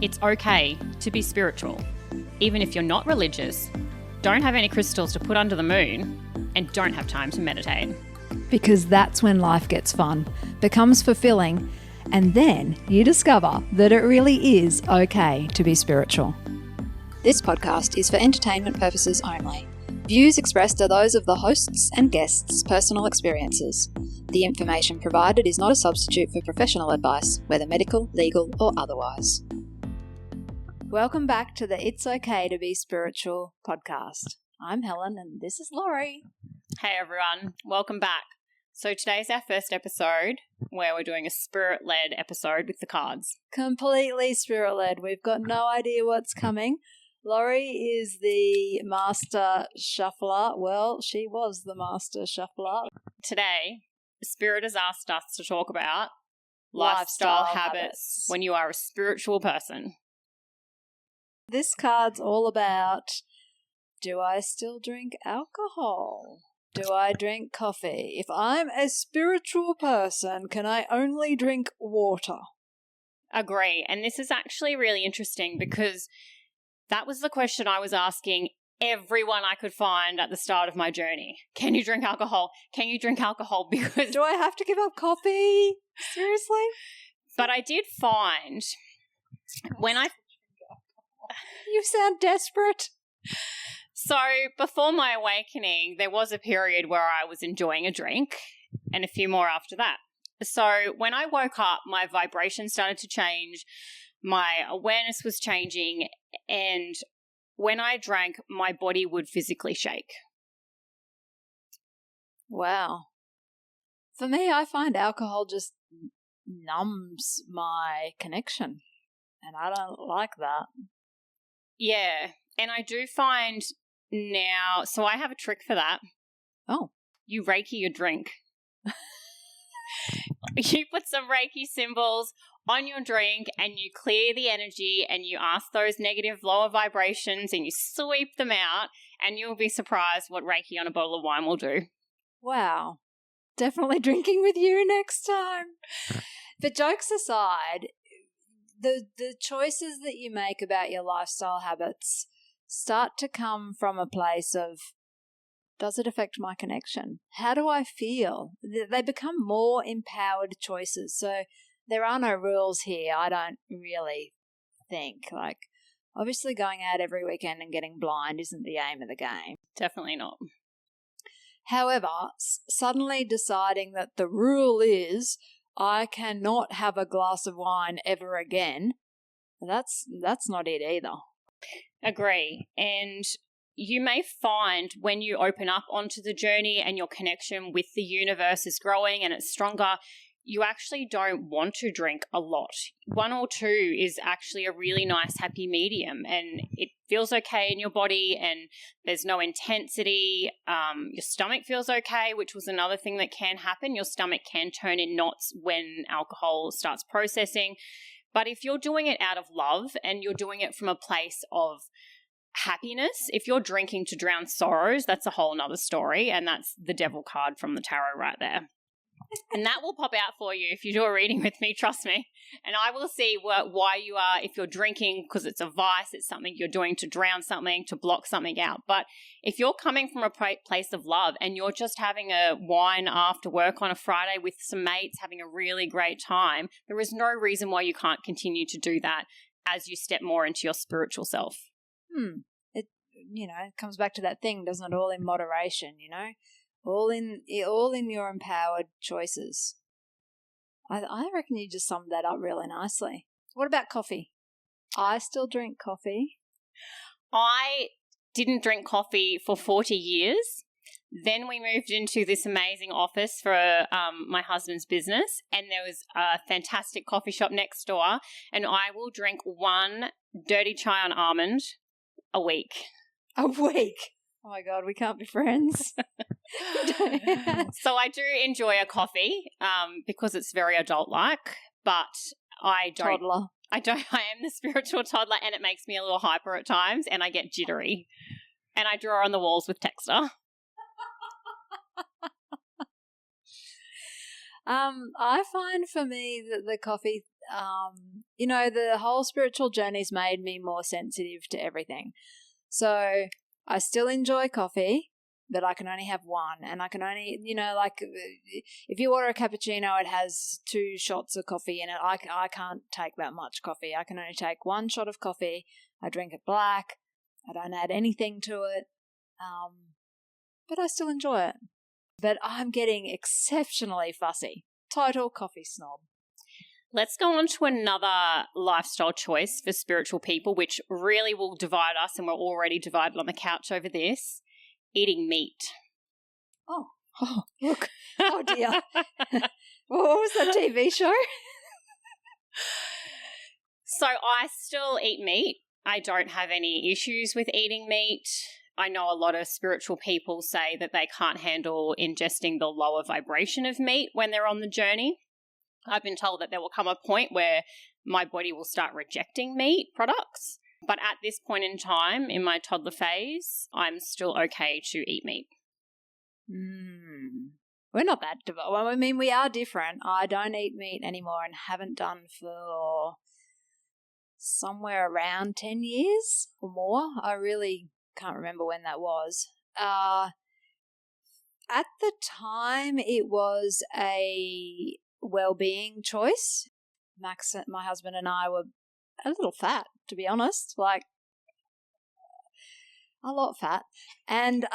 It's okay to be spiritual, even if you're not religious, don't have any crystals to put under the moon, and don't have time to meditate. Because that's when life gets fun, becomes fulfilling, and then you discover that it really is okay to be spiritual. This podcast is for entertainment purposes only. Views expressed are those of the hosts and guests' personal experiences. The information provided is not a substitute for professional advice, whether medical, legal, or otherwise. Welcome back to the It's Okay to Be Spiritual podcast. I'm Helen and this is Lori. Hey everyone, welcome back. So today's our first episode where we're doing a spirit-led episode with the cards. Completely spirit-led. We've got no idea what's coming. Lori is the master shuffler. Well, she was the master shuffler. Today, Spirit has asked us to talk about lifestyle habits when you are a spiritual person. This card's all about, do I still drink alcohol? Do I drink coffee? If I'm a spiritual person, can I only drink water? Agree. And this is actually really interesting because that was the question I was asking everyone I could find at the start of my journey. Can you drink alcohol? Can you drink alcohol? Because do I have to give up coffee? Seriously? But I did find when I... You sound desperate. So before my awakening, there was a period where I was enjoying a drink and a few more after that. So when I woke up, my vibration started to change. My awareness was changing, and when I drank, my body would physically shake. Wow. For me, I find alcohol just numbs my connection, and I don't like that. Yeah, and I do find now, so I have a trick for that. Oh. You Reiki your drink. You put some Reiki symbols on your drink and you clear the energy and you ask those negative lower vibrations and you sweep them out, and you'll be surprised what Reiki on a bottle of wine will do. Wow. Definitely drinking with you next time. But jokes aside, the choices that you make about your lifestyle habits start to come from a place of, does it affect my connection? How do I feel? They become more empowered choices. So there are no rules here, I don't really think. Like, obviously going out every weekend and getting blind isn't the aim of the game. Definitely not. However, suddenly deciding that the rule is I cannot have a glass of wine ever again, that's not it either. Agree. And you may find when you open up onto the journey and your connection with the universe is growing and it's stronger, you actually don't want to drink a lot. 1 or 2 is actually a really nice happy medium, and it feels okay in your body and there's no intensity. Your stomach feels okay, which was another thing that can happen. Your stomach can turn in knots when alcohol starts processing. But if you're doing it out of love and you're doing it from a place of happiness, if you're drinking to drown sorrows, that's a whole nother story, and that's the devil card from the tarot right there. And that will pop out for you if you do a reading with me, trust me. And I will see why you are, if you're drinking because it's a vice, it's something you're doing to drown something, to block something out. But if you're coming from a place of love and you're just having a wine after work on a Friday with some mates, having a really great time, there is no reason why you can't continue to do that as you step more into your spiritual self. It comes back to that thing, doesn't it? All in moderation, all in your empowered choices. I reckon you just summed that up really nicely. What about coffee? I still drink coffee. I didn't drink coffee for 40 years. Then we moved into this amazing office for my husband's business, and there was a fantastic coffee shop next door, and I will drink 1 dirty chai on almond a week. A week? Oh my God, we can't be friends. So I do enjoy a coffee because it's very adult-like, but I don't. Toddler. I am the spiritual toddler, and it makes me a little hyper at times, and I get jittery. And I draw on the walls with texture. I find for me that the coffee the whole spiritual journey's made me more sensitive to everything. So I still enjoy coffee, but I can only have one, and I can only, if you order a cappuccino, it has 2 shots of coffee in it. I can't take that much coffee. I can only take 1 shot of coffee. I drink it black. I don't add anything to it, but I still enjoy it. But I'm getting exceptionally fussy. Total coffee snob. Let's go on to another lifestyle choice for spiritual people, which really will divide us, and we're already divided on the couch over this: eating meat. Oh look. Oh, dear. What was that TV show? So I still eat meat. I don't have any issues with eating meat. I know a lot of spiritual people say that they can't handle ingesting the lower vibration of meat when they're on the journey. I've been told that there will come a point where my body will start rejecting meat products. But at this point in time, in my toddler phase, I'm still okay to eat meat. We're not that divided. Well, I mean, we are different. I don't eat meat anymore and haven't done for somewhere around 10 years or more. I really can't remember when that was. At the time, it was a well-being choice. Max, my husband, and I were a little fat, to be honest, like a lot fat, and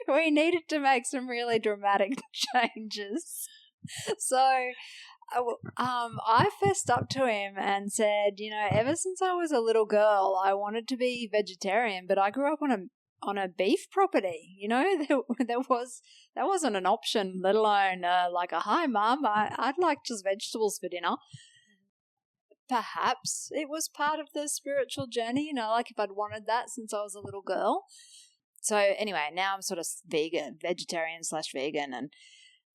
we needed to make some really dramatic changes. So I fessed up to him and said, ever since I was a little girl, I wanted to be vegetarian, but I grew up on a beef property. That wasn't an option, let alone like a, hi, Mum, I'd like just vegetables for dinner. Perhaps it was part of the spiritual journey, like if I'd wanted that since I was a little girl. So anyway, now I'm sort of vegetarian/vegan, and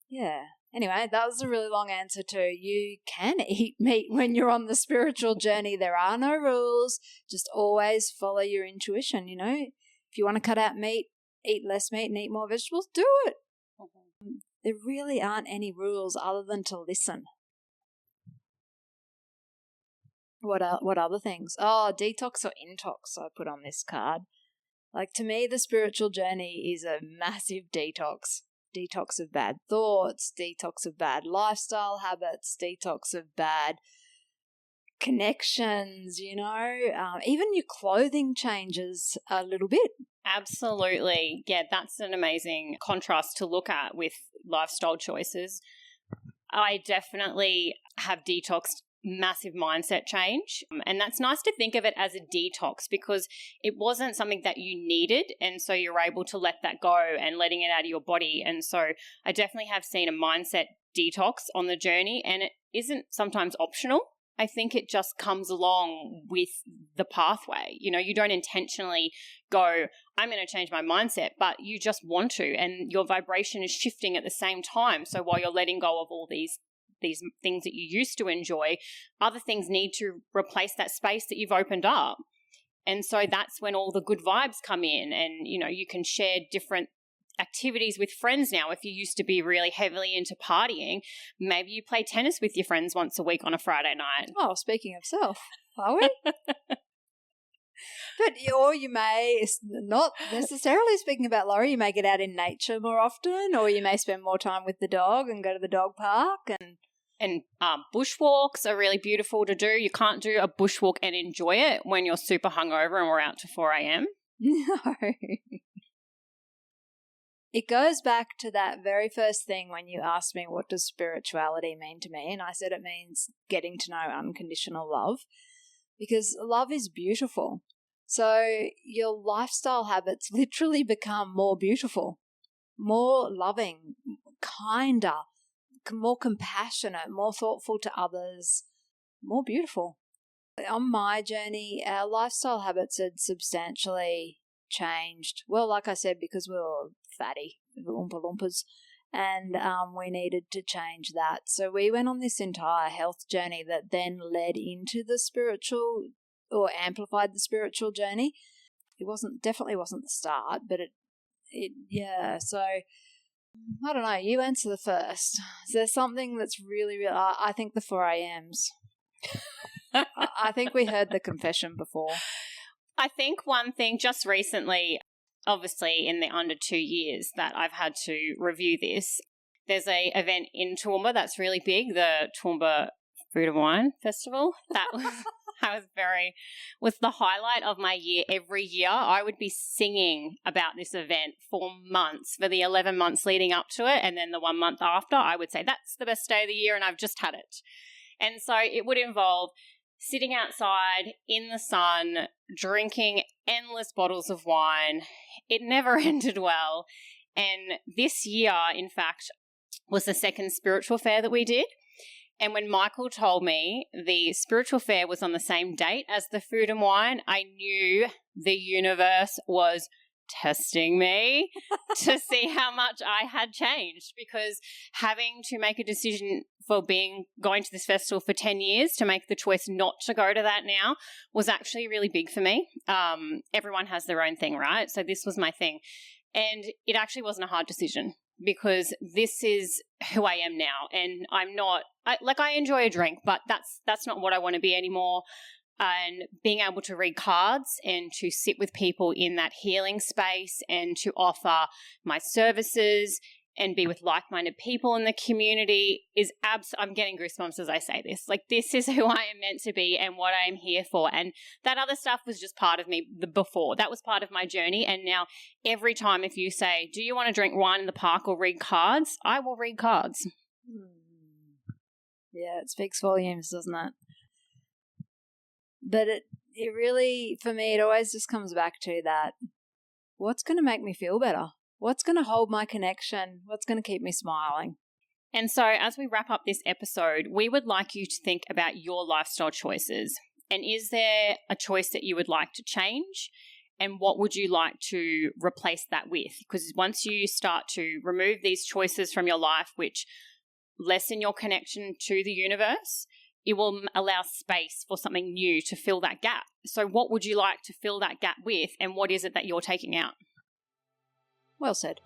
yeah. Anyway, that was a really long answer to you can eat meat when you're on the spiritual journey. There are no rules. Just always follow your intuition, If you want to cut out meat, eat less meat and eat more vegetables, do it. There really aren't any rules other than to listen. What other things? Oh, detox or intox I put on this card. Like, to me, the spiritual journey is a massive detox. Detox of bad thoughts, detox of bad lifestyle habits, detox of bad connections, even your clothing changes a little bit. Absolutely. Yeah, that's an amazing contrast to look at with lifestyle choices. I definitely have detoxed massive mindset change, and that's nice to think of it as a detox because it wasn't something that you needed, and so you're able to let that go and letting it out of your body. And so I definitely have seen a mindset detox on the journey, and it isn't sometimes optional. I think it just comes along with the pathway. You don't intentionally go, I'm going to change my mindset, but you just want to, and your vibration is shifting at the same time. So while you're letting go of all these things that you used to enjoy, other things need to replace that space that you've opened up. And so that's when all the good vibes come in, and, you can share different activities with friends now. If you used to be really heavily into partying, maybe you play tennis with your friends once a week on a Friday night. Oh, speaking of self, are we? Or you may, not necessarily speaking about Lori, you may get out in nature more often, or you may spend more time with the dog and go to the dog park. And bushwalks are really beautiful to do. You can't do a bushwalk and enjoy it when you're super hungover and we're out to 4 a.m. No. It goes back to that very first thing when you asked me, what does spirituality mean to me? And I said it means getting to know unconditional love, because love is beautiful. So your lifestyle habits literally become more beautiful, more loving, kinder, more compassionate, more thoughtful to others, more beautiful. On my journey, our lifestyle habits had substantially changed. Well, like I said, because we were fatty, Oompa Loompas, and we needed to change that. So we went on this entire health journey that then led into the spiritual, or amplified the spiritual journey. It definitely wasn't the start, but it so I don't know. You answer the first. Is there something that's really, I think the 4 a.m.s. I think we heard the confession before. I think one thing just recently, obviously in the under 2 years that I've had to review this, there's a event in Toowoomba that's really big, the Toowoomba Food and Wine Festival. That was the highlight of my year. Every year I would be singing about this event for months, for the 11 months leading up to it, and then the 1 month after I would say that's the best day of the year and I've just had it. And so it would involve sitting outside in the sun, drinking endless bottles of wine. It never ended well. And this year, in fact, was the second spiritual fair that we did. And when Michael told me the spiritual fair was on the same date as the food and wine, I knew the universe was testing me to see how much I had changed, because having to make a decision for going to this festival for 10 years to make the choice not to go to that now was actually really big for me. Everyone has their own thing, right? So this was my thing. And it actually wasn't a hard decision, because this is who I am now. And I enjoy a drink, but that's not what I want to be anymore. And being able to read cards and to sit with people in that healing space and to offer my services and be with like-minded people in the community is I'm getting goosebumps as I say this. Like, this is who I am meant to be and what I am here for. And that other stuff was just part of me before. That was part of my journey. And now every time if you say, do you want to drink wine in the park or read cards? I will read cards. Yeah, it speaks volumes, doesn't it? But it really, for me, it always just comes back to that. What's going to make me feel better? What's going to hold my connection? What's going to keep me smiling? And so as we wrap up this episode, we would like you to think about your lifestyle choices. And is there a choice that you would like to change? And what would you like to replace that with? Because once you start to remove these choices from your life, which lessen your connection to the universe, it will allow space for something new to fill that gap. So what would you like to fill that gap with, and what is it that you're taking out? Well said.